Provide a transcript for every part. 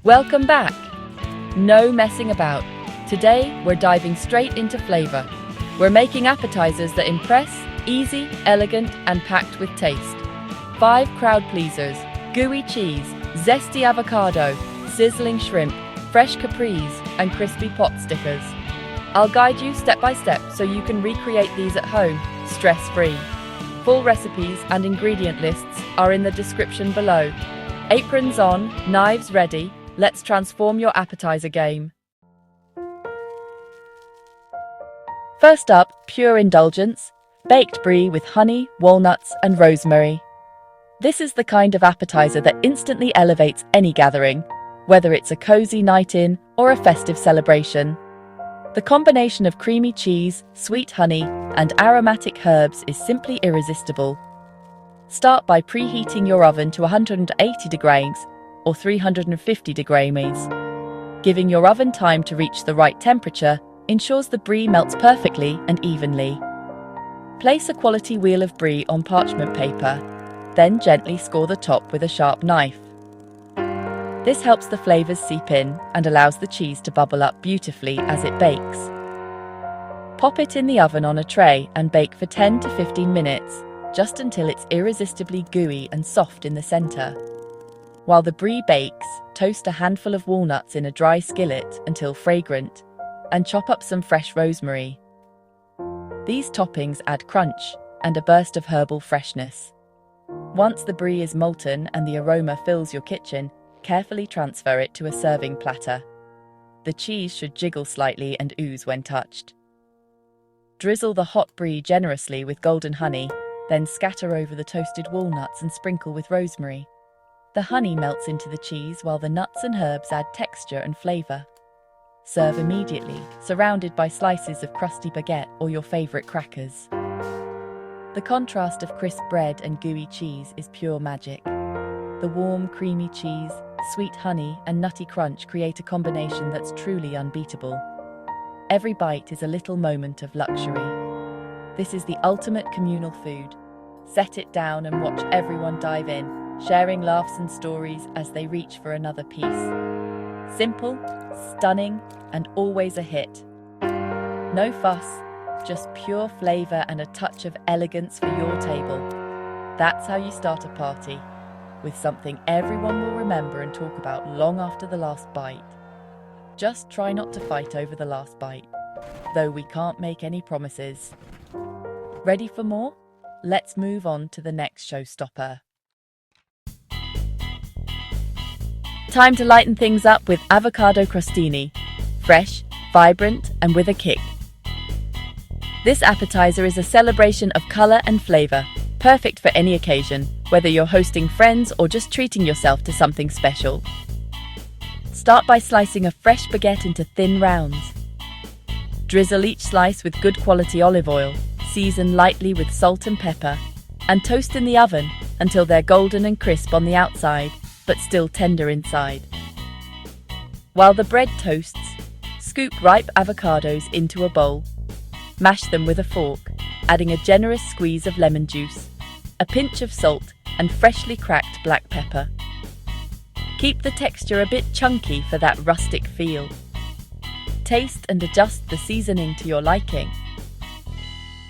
Welcome back! No messing about. Today, we're diving straight into flavor. We're making appetizers that impress, easy, elegant, and packed with taste. 5 crowd pleasers: gooey cheese, zesty avocado, sizzling shrimp, fresh caprese, and crispy pot stickers. I'll guide you step by step so you can recreate these at home, stress-free. Full recipes and ingredient lists are in the description below. Aprons on, knives ready, let's transform your appetizer game. First up, pure indulgence, baked brie with honey, walnuts, and rosemary. This is the kind of appetizer that instantly elevates any gathering, whether it's a cozy night in or a festive celebration. The combination of creamy cheese, sweet honey, and aromatic herbs is simply irresistible. Start by preheating your oven to 180 degrees or 350 degrees. Giving your oven time to reach the right temperature ensures the brie melts perfectly and evenly. Place a quality wheel of brie on parchment paper, then gently score the top with a sharp knife. This helps the flavors seep in and allows the cheese to bubble up beautifully as it bakes. Pop it in the oven on a tray and bake for 10 to 15 minutes, just until it's irresistibly gooey and soft in the center. While the brie bakes, toast a handful of walnuts in a dry skillet until fragrant, and chop up some fresh rosemary. These toppings add crunch and a burst of herbal freshness. Once the brie is molten and the aroma fills your kitchen, carefully transfer it to a serving platter. The cheese should jiggle slightly and ooze when touched. Drizzle the hot brie generously with golden honey, then scatter over the toasted walnuts and sprinkle with rosemary. The honey melts into the cheese while the nuts and herbs add texture and flavor. Serve immediately, surrounded by slices of crusty baguette or your favorite crackers. The contrast of crisp bread and gooey cheese is pure magic. The warm, creamy cheese, sweet honey, and nutty crunch create a combination that's truly unbeatable. Every bite is a little moment of luxury. This is the ultimate communal food. Set it down and watch everyone dive in, sharing laughs and stories as they reach for another piece. Simple, stunning, and always a hit. No fuss, just pure flavor and a touch of elegance for your table. That's how you start a party, with something everyone will remember and talk about long after the last bite. Just try not to fight over the last bite, though we can't make any promises. Ready for more? Let's move on to the next showstopper. Time to lighten things up with Avocado Crostini. Fresh, vibrant, and with a kick. This appetizer is a celebration of color and flavor, perfect for any occasion, whether you're hosting friends or just treating yourself to something special. Start by slicing a fresh baguette into thin rounds. Drizzle each slice with good quality olive oil, season lightly with salt and pepper, and toast in the oven until they're golden and crisp on the outside, but still tender inside. While the bread toasts, scoop ripe avocados into a bowl. Mash them with a fork, adding a generous squeeze of lemon juice, a pinch of salt, and freshly cracked black pepper. Keep the texture a bit chunky for that rustic feel. Taste and adjust the seasoning to your liking.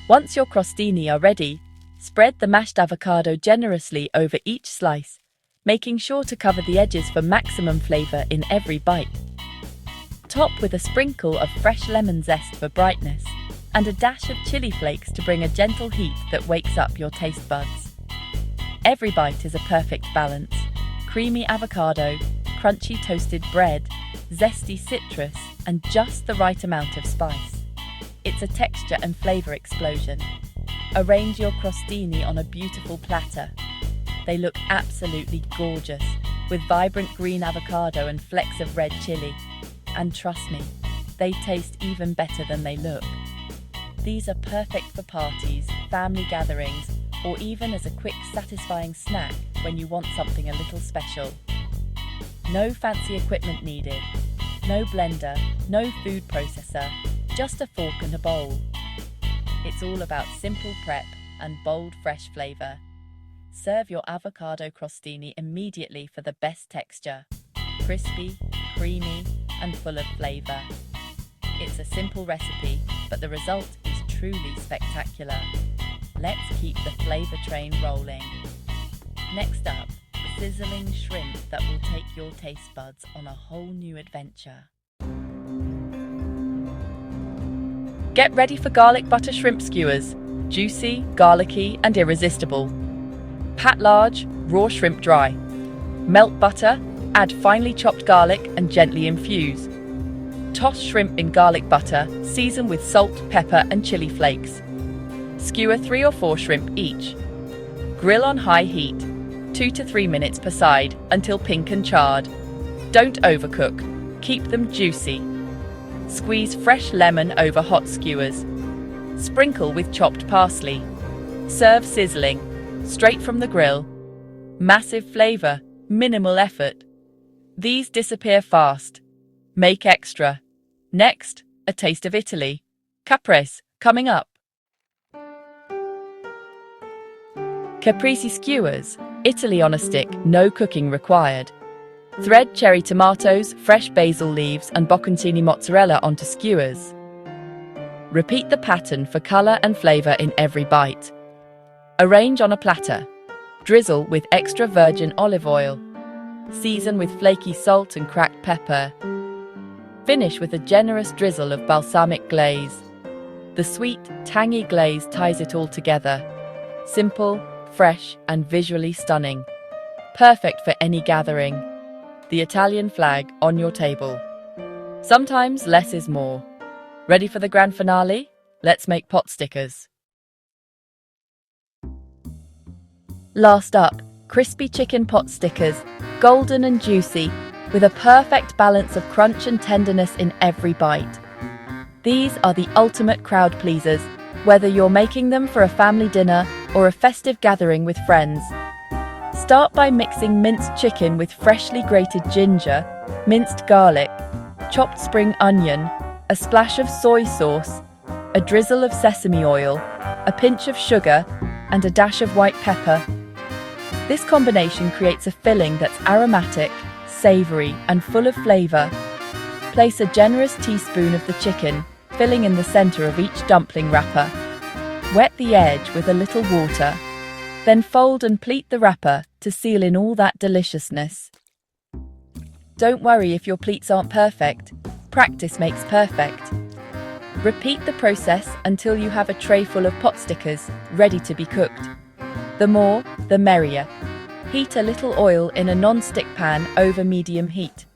Once your crostini are ready, spread the mashed avocado generously over each slice, making sure to cover the edges for maximum flavor in every bite. Top with a sprinkle of fresh lemon zest for brightness, and a dash of chili flakes to bring a gentle heat that wakes up your taste buds. Every bite is a perfect balance: creamy avocado, crunchy toasted bread, zesty citrus, and just the right amount of spice. It's a texture and flavor explosion. Arrange your crostini on a beautiful platter. They look absolutely gorgeous, with vibrant green avocado and flecks of red chili. And trust me, they taste even better than they look. These are perfect for parties, family gatherings, or even as a quick, satisfying snack when you want something a little special. No fancy equipment needed. No blender, no food processor, just a fork and a bowl. It's all about simple prep and bold, fresh flavor. Serve your avocado crostini immediately for the best texture. crispy, creamy, and full of flavor. It's a simple recipe, but the result is truly spectacular. Let's keep the flavor train rolling. Next up, sizzling shrimp that will take your taste buds on a whole new adventure. Get ready for garlic butter shrimp skewers. Juicy, garlicky, and irresistible. Pat large, raw shrimp dry. Melt butter, add finely chopped garlic and gently infuse. Toss shrimp in garlic butter, season with salt, pepper, and chili flakes. Skewer 3 or 4 shrimp each. Grill on high heat, 2 to 3 minutes per side until pink and charred. Don't overcook, keep them juicy. Squeeze fresh lemon over hot skewers. Sprinkle with chopped parsley. Serve sizzling, straight from the grill. Massive flavor, minimal effort. These disappear fast. Make extra. Next, a taste of Italy. Caprese, coming up. Caprese Skewers, Italy on a stick, no cooking required. Thread cherry tomatoes, fresh basil leaves, and bocconcini mozzarella onto skewers. Repeat the pattern for color and flavor in every bite. Arrange on a platter. Drizzle with extra virgin olive oil. Season with flaky salt and cracked pepper. Finish with a generous drizzle of balsamic glaze. The sweet, tangy glaze ties it all together. Simple, fresh, and visually stunning. Perfect for any gathering. The Italian flag on your table. Sometimes less is more. Ready for the grand finale? Let's make pot stickers. Last up, crispy chicken pot stickers, golden and juicy, with a perfect balance of crunch and tenderness in every bite. These are the ultimate crowd pleasers, whether you're making them for a family dinner or a festive gathering with friends. Start by mixing minced chicken with freshly grated ginger, minced garlic, chopped spring onion, a splash of soy sauce, a drizzle of sesame oil, a pinch of sugar, and a dash of white pepper. This combination creates a filling that's aromatic, savory, and full of flavor. Place a generous teaspoon of the chicken, filling in the center of each dumpling wrapper. Wet the edge with a little water. Then fold and pleat the wrapper to seal in all that deliciousness. Don't worry if your pleats aren't perfect. Practice makes perfect. Repeat the process until you have a tray full of pot stickers ready to be cooked. The more, the merrier. Heat a little oil in a non-stick pan over medium heat.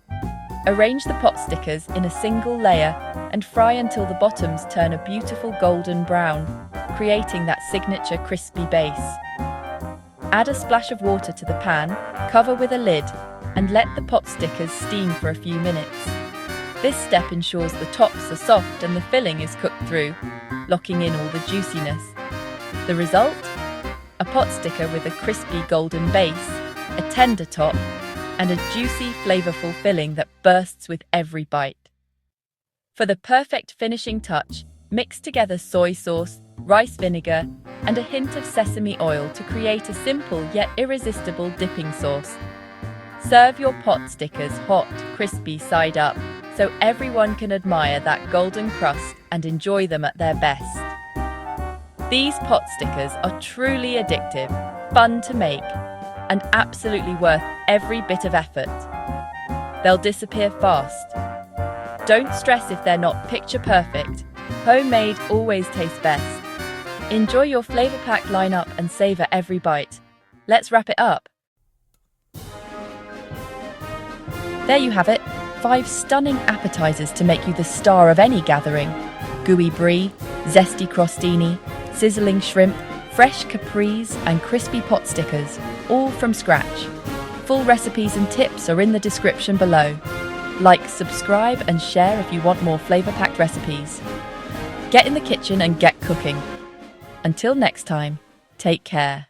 Arrange the pot stickers in a single layer and fry until the bottoms turn a beautiful golden brown, creating that signature crispy base. Add a splash of water to the pan, cover with a lid, and let the pot stickers steam for a few minutes. This step ensures the tops are soft and the filling is cooked through, locking in all the juiciness. The result? A pot sticker with a crispy golden base, a tender top, and a juicy, flavorful filling that bursts with every bite. For the perfect finishing touch, mix together soy sauce, rice vinegar, and a hint of sesame oil to create a simple yet irresistible dipping sauce. Serve your pot stickers hot, crispy side up, so everyone can admire that golden crust and enjoy them at their best. These pot stickers are truly addictive, fun to make, and absolutely worth every bit of effort. They'll disappear fast. Don't stress if they're not picture perfect. Homemade always tastes best. Enjoy your flavor-packed lineup and savor every bite. Let's wrap it up. There you have it, 5 stunning appetizers to make you the star of any gathering. Gooey Brie, Zesty Crostini, Sizzling Shrimp, fresh Caprese and crispy pot stickers, all from scratch. Full recipes and tips are in the description below. Like, subscribe and share if you want more flavor-packed recipes. Get in the kitchen and get cooking. Until next time, take care.